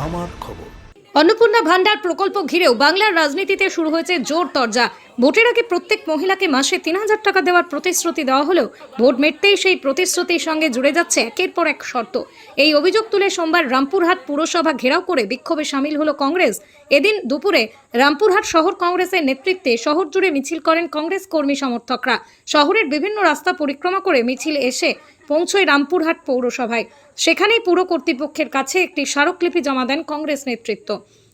আমার খবর। অন্নপূর্ণা ভান্ডার প্রকল্প ঘিরেও বাংলার রাজনীতিতে শুরু হয়েছে জোর তরজা। ভোটের আগে প্রত্যেক মহিলাকে মাসে ৩,০০০ টাকা দেওয়ার প্রতিশ্রুতি দেওয়া হলেও ভোট মিটতেই সেই প্রতিশ্রুতির সঙ্গে জুড়ে যাচ্ছে একের পর এক শর্ত। এই অভিযোগ তুলে সোমবার রামপুরহাট পুরসভা ঘেরাও করে বিক্ষোভে সামিল হলো কংগ্রেস। এদিন দুপুরে রামপুরহাট শহর কংগ্রেসের নেতৃত্বে শহর জুড়ে মিছিল করেন কংগ্রেস কর্মী সমর্থকরা। শহরের বিভিন্ন রাস্তা পরিক্রমা করে মিছিল এসে পৌঁছয় রামপুরহাট পৌরসভায়। সেখানেই পুর কর্তৃপক্ষের কাছে একটি স্মারকলিপি জমা দেন কংগ্রেস নেতৃত্ব।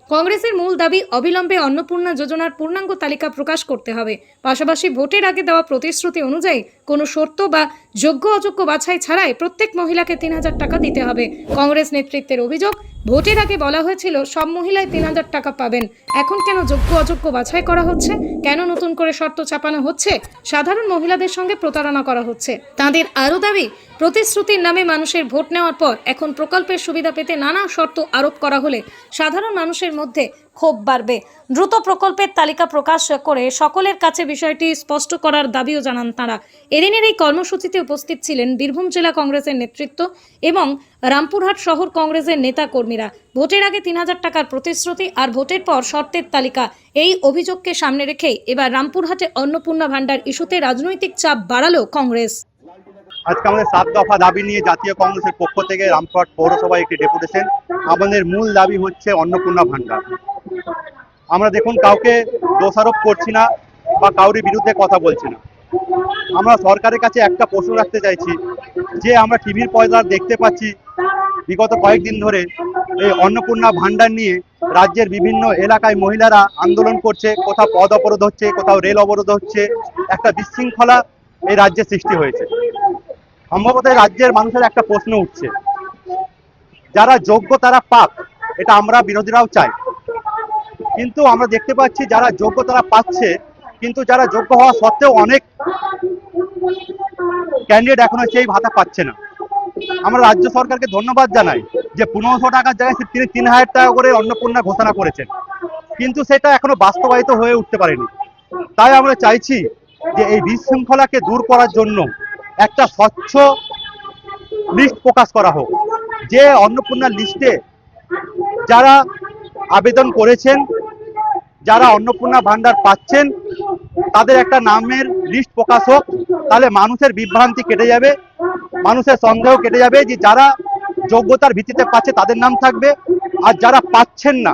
কংগ্রেসের মূল দাবি, অবিলম্বে অন্নপূর্ণা যোজনার পূর্ণাঙ্গ তালিকা প্রকাশ করতে হবে। পাশাপাশি ভোটের আগে দেওয়া প্রতিশ্রুতি অনুযায়ী কোনো শর্ত বা যোগ্য অযোগ্য বাছাই ছাড়াই প্রত্যেক মহিলাকে ৩,০০০ টাকা দিতে হবে। কংগ্রেস নেতৃত্বের অভিযোগ, ভোটের আগে বলা হয়েছিল সব মহিলাই ৩,০০০ টাকা পাবেন। এখন কেন যোগ্য অযোগ্য বাছাই করা হচ্ছে? কেন নতুন করে শর্ত চাপানো হচ্ছে? সাধারণ মহিলাদের সঙ্গে প্রতারণা করা হচ্ছে। তাদের আরও দাবি, প্রতিশ্রুতির নামে মানুষের ভোট নেওয়ার পর এখন প্রকল্পের সুবিধা পেতে নানা শর্ত আরোপ করা হলে সাধারণ মানুষের মধ্যে ক্ষোভ বাড়বে। দ্রুত প্রকল্পের তালিকা প্রকাশ করে সকলের কাছে বিষয়টি স্পষ্ট করার দাবিও জানান তারা। এদিনের এই কর্মসূচিতে উপস্থিত ছিলেন বীরভূম জেলা কংগ্রেসের নেতৃত্ব এবং রামপুরহাট শহর কংগ্রেসের নেতা কর্মীরা। ভোটের আগে ৩,০০০ টাকার প্রতিশ্রুতি আর ভোটের পর শর্তের তালিকা, এই অভিযোগকে সামনে রেখেই এবার রামপুরহাটে অন্নপূর্ণা ভান্ডার ইস্যুতে রাজনৈতিক চাপ বাড়ালো কংগ্রেস। আজকে আমাদের 7 দফা দাবি নিয়ে জাতীয় কংগ্রেসের পক্ষ থেকে রামপুরহাট পৌরসভায় একটি ডেপুটেশন। আমাদের মূল দাবি হচ্ছে অন্নপূর্ণা ভান্ডার। আমরা দেখুন কাউকে দোষারোপ করছি না বা কাউরি বিরুদ্ধে কথা বলছি না। আমরা সরকারের কাছে একটা প্রশ্ন রাখতে চাইছি যে আমরা টিভির পর্দায় দেখতে পাচ্ছি বিগত কয়েকদিন ধরে এই অন্নপূর্ণা ভান্ডার নিয়ে রাজ্যের বিভিন্ন এলাকায় মহিলারা আন্দোলন করছে, কোথাও পথ অবরোধ হচ্ছে, কোথাও রেল অবরোধ হচ্ছে। একটা বিশৃঙ্খলা এই রাজ্যে সৃষ্টি হয়েছে। সম্ভবত রাজ্যের মানুষের একটা প্রশ্ন উঠছে, যারা যোগ্য তারা পাক, এটা আমরা বিরোধীরাও চাই। কিন্তু আমরা দেখতে পাচ্ছি যারা যোগ্য তারা পাচ্ছে, কিন্তু যারা যোগ্য হওয়া সত্ত্বেও অনেক ক্যান্ডিডেট এখনো সেই ভাতা পাচ্ছে না। আমরা রাজ্য সরকারকে ধন্যবাদ জানাই যে ১৫০০ টাকার জায়গায় তিনি ৩,০০০ টাকা করে অন্নপূর্ণা ঘোষণা করেছেন, কিন্তু সেটা এখনো বাস্তবায়িত হয়ে উঠতে পারেনি। তাই আমরা চাইছি যে এই বিশৃঙ্খলাকে দূর করার জন্য একটা স্বচ্ছ লিস্ট প্রকাশ করা হোক, যে অন্নপূর্ণা লিস্টে যারা আবেদন করেছেন, যারা অন্নপূর্ণা ভান্ডার পাচ্ছেন, তাদের একটা নামের লিস্ট প্রকাশ হোক। তাহলে মানুষের বিভ্রান্তি কেটে যাবে, মানুষের সন্দেহ কেটে যাবে যে যারা যোগ্যতার ভিত্তিতে পাচ্ছে তাদের নাম থাকবে, আর যারা পাচ্ছেন না,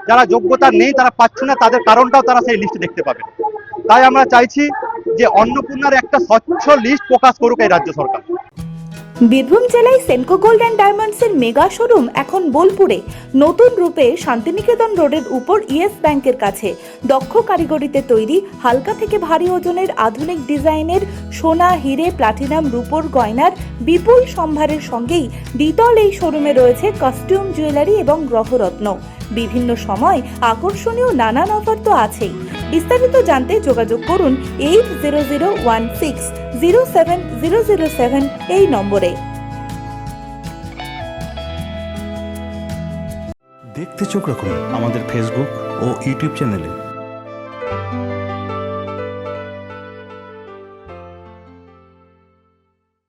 যারা যোগ্যতা নেই তারা পাচ্ছে না, তাদের কারণটাও তারা সেই লিস্টে দেখতে পাবে। তাই আমরা চাইছি যে অন্নপূর্ণার একটা স্বচ্ছ লিস্ট প্রকাশ করুক এই রাজ্য সরকার। বীরভূম জেলায় সেনকো গোল্ড অ্যান্ড ডায়মন্ডসের মেগা শোরুম এখন বোলপুরে নতুন রূপে শান্তিনিকেতন রোডের উপর ইয়েস ব্যাংকের কাছে। দক্ষ কারিগরিতে তৈরি হালকা থেকে ভারী ওজনের আধুনিক ডিজাইনের সোনা, হিরে, প্লাটিনাম, রূপোর গয়নার বিপুল সম্ভারের সঙ্গেই দ্বিতল এই শোরুমে রয়েছে কস্টিউম, জুয়েলারি এবং গ্রহরত্ন। বিভিন্ন সময় আকর্ষণীয় নানান অফার তো আছেই। বিস্তারিত জানতে যোগাযোগ করুন 8001607007 এই নম্বরে। দেখতে চোখ রাখুন আমাদের ফেসবুক ও ইউটিউব চ্যানেলে।